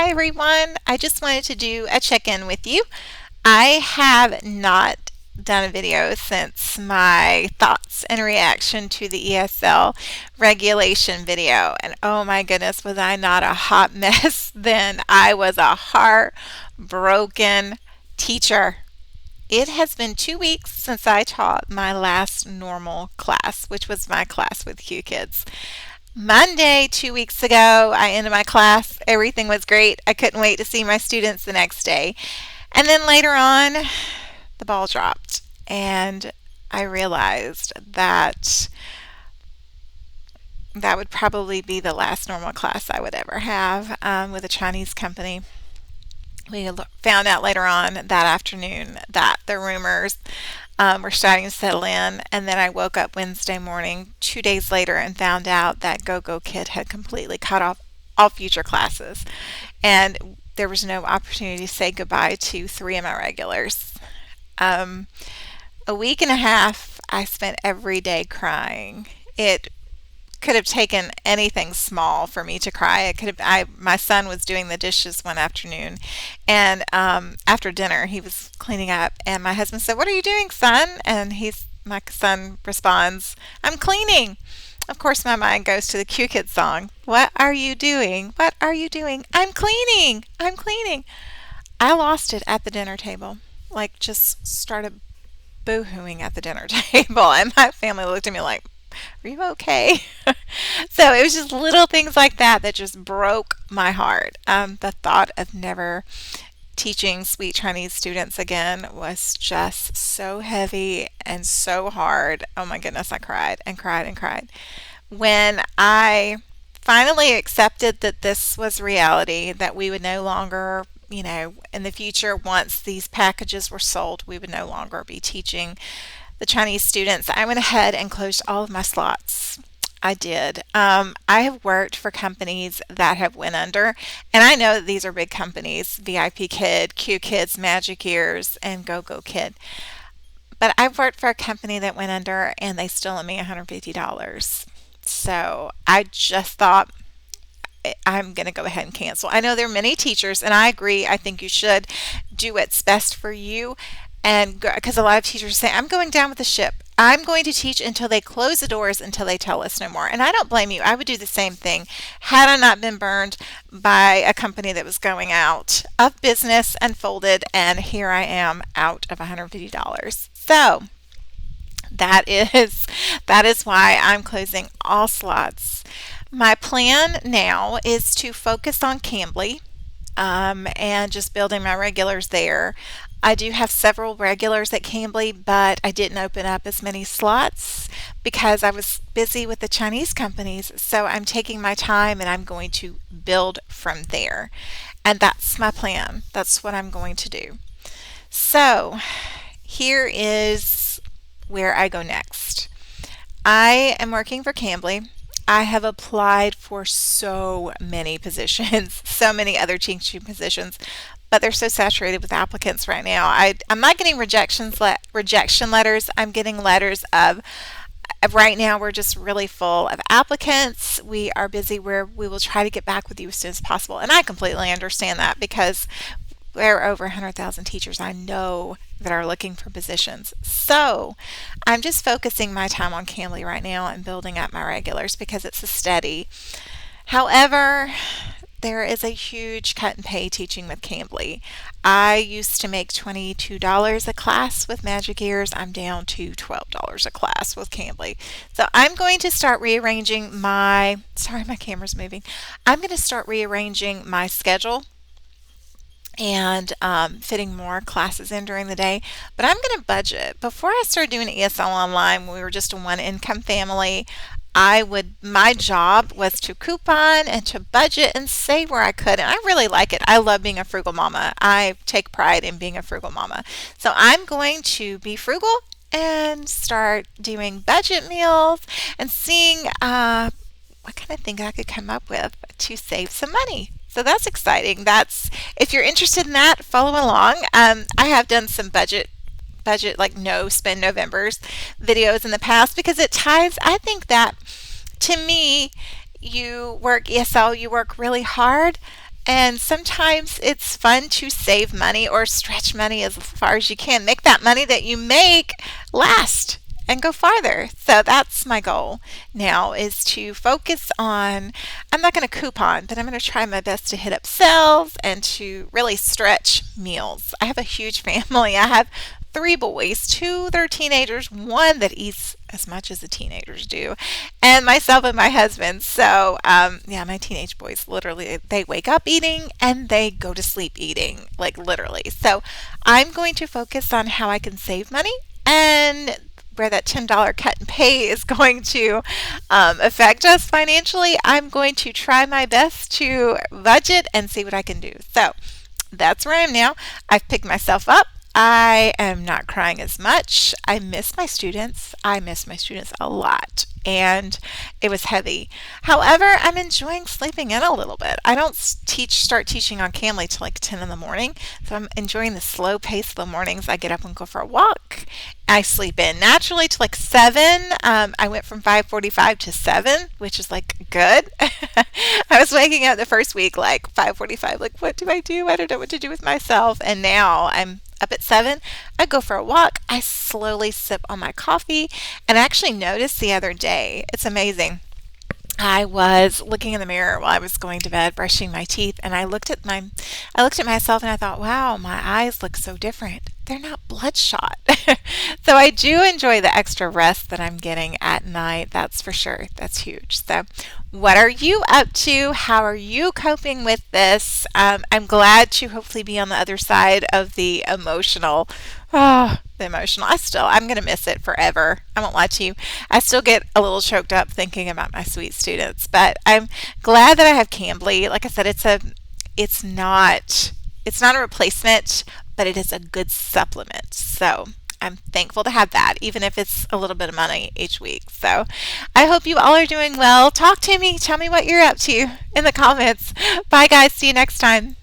Hi everyone. I just wanted to do a check-in with you. I have not done a video since my thoughts and reaction to the ESL regulation video. And oh my goodness, was I not a hot mess then? I was a heartbroken teacher. It has been 2 weeks since I taught my last normal class, which was my class with Q Kids. Monday, 2 weeks ago, I ended my class. Everything was great. I couldn't wait to see my students the next day. And then later on, the ball dropped. And I realized that that would probably be the last normal class I would ever have with a Chinese company. We found out later on that afternoon that the rumors were starting to settle in, and then I woke up Wednesday morning 2 days later and found out that GoGo Kid had completely cut off all future classes, and there was no opportunity to say goodbye to three of my regulars. Um, a week and a half, I spent every day crying. It could have taken anything small for me to cry. It could have. My son was doing the dishes one afternoon, and after dinner he was cleaning up, and my husband said, "What are you doing, son?" And my son responds, "I'm cleaning." Of course, my mind goes to the Q Kids song. What are you doing? What are you doing? I'm cleaning. I'm cleaning. I lost it at the dinner table. Like, just started boo-hooing at the dinner table, and my family looked at me like, "Are you okay?" So it was just little things like that that just broke my heart. The thought of never teaching sweet Chinese students again was just so heavy and so hard. Oh my goodness, I cried and cried and cried. When I finally accepted that this was reality, that we would no longer, in the future, once these packages were sold, we would no longer be teaching the Chinese students, I went ahead and closed all of my slots. I did. I have worked for companies that have went under, and I know that these are big companies: VIP Kid, Q Kids, Magic Ears, and GoGo Kid. But I've worked for a company that went under, and they still owe me $150. So I just thought, I'm going to go ahead and cancel. I know there are many teachers, and I agree. I think you should do what's best for you. And because a lot of teachers say, "I'm going down with the ship. I'm going to teach until they close the doors, until they tell us no more." And I don't blame you. I would do the same thing had I not been burned by a company that was going out of business and folded. And here I am out of $150. So that is why I'm closing all slots. My plan now is to focus on Cambly, and just building my regulars there. I do have several regulars at Cambly, but I didn't open up as many slots because I was busy with the Chinese companies. So I'm taking my time and I'm going to build from there. And that's my plan. That's what I'm going to do. So here is where I go next. I am working for Cambly. I have applied for so many positions, so many other teaching positions, but they're so saturated with applicants right now. I'm not getting rejection letters. I'm getting letters of, right now we're just really full of applicants. We are busy, where we will try to get back with you as soon as possible. And I completely understand that, because there are over 100,000 teachers I know that are looking for positions. So I'm just focusing my time on Cambly right now and building up my regulars because it's a steady. However, there is a huge cut in pay teaching with Cambly. I used to make $22 a class with Magic Ears. I'm down to $12 a class with Cambly. So I'm going to start rearranging sorry, my camera's moving. I'm going to start rearranging my schedule and fitting more classes in during the day. But I'm going to budget. Before I started doing ESL online, when we were just a one income family, my job was to coupon and to budget and save where I could. And I really like it. I love being a frugal mama. I take pride in being a frugal mama. So I'm going to be frugal and start doing budget meals and seeing what kind of thing I could come up with to save some money. So that's exciting. If you're interested in that, follow along. I have done some budget like no spend Novembers videos in the past, because it ties. I think that, to me, you work ESL, you work really hard, And sometimes it's fun to save money or stretch money as far as you can. Make that money that you make last and go farther. So that's my goal now, is to focus on, I'm not going to coupon, but I'm going to try my best to hit up sales and to really stretch meals. I have a huge family. I have three boys, two that are teenagers, one that eats as much as the teenagers do, and myself and my husband. So, yeah, my teenage boys literally, they wake up eating and they go to sleep eating, like literally. So, I'm going to focus on how I can save money and where that $10 cut in pay is going to affect us financially. I'm going to try my best to budget and see what I can do. So, that's where I am now. I've picked myself up. I am not crying as much. I miss my students. I miss my students a lot, and it was heavy. However, I'm enjoying sleeping in a little bit. I don't start teaching on Cambly till like 10 in the morning, so I'm enjoying the slow pace of the mornings. I get up and go for a walk. I sleep in naturally to like 7. I went from 5:45 to 7, which is like good. I was waking up the first week like 5:45, like what do I do? I don't know what to do with myself. And now I'm up at 7. I go for a walk. I slowly sip on my coffee, and I actually noticed the other day, it's amazing. I was looking in the mirror while I was going to bed, brushing my teeth, and I looked at myself and I thought, wow, my eyes look so different. They're not bloodshot. So I do enjoy the extra rest that I'm getting at night. That's for sure. That's huge. So, what are you up to? How are you coping with this? I'm glad to hopefully be on the other side of the emotional. Oh, the emotional. I'm going to miss it forever. I won't lie to you. I still get a little choked up thinking about my sweet students, but I'm glad that I have Cambly. Like I said, it's not, it's not a replacement, but it is a good supplement. So I'm thankful to have that, even if it's a little bit of money each week. So I hope you all are doing well. Talk to me. Tell me what you're up to in the comments. Bye, guys. See you next time.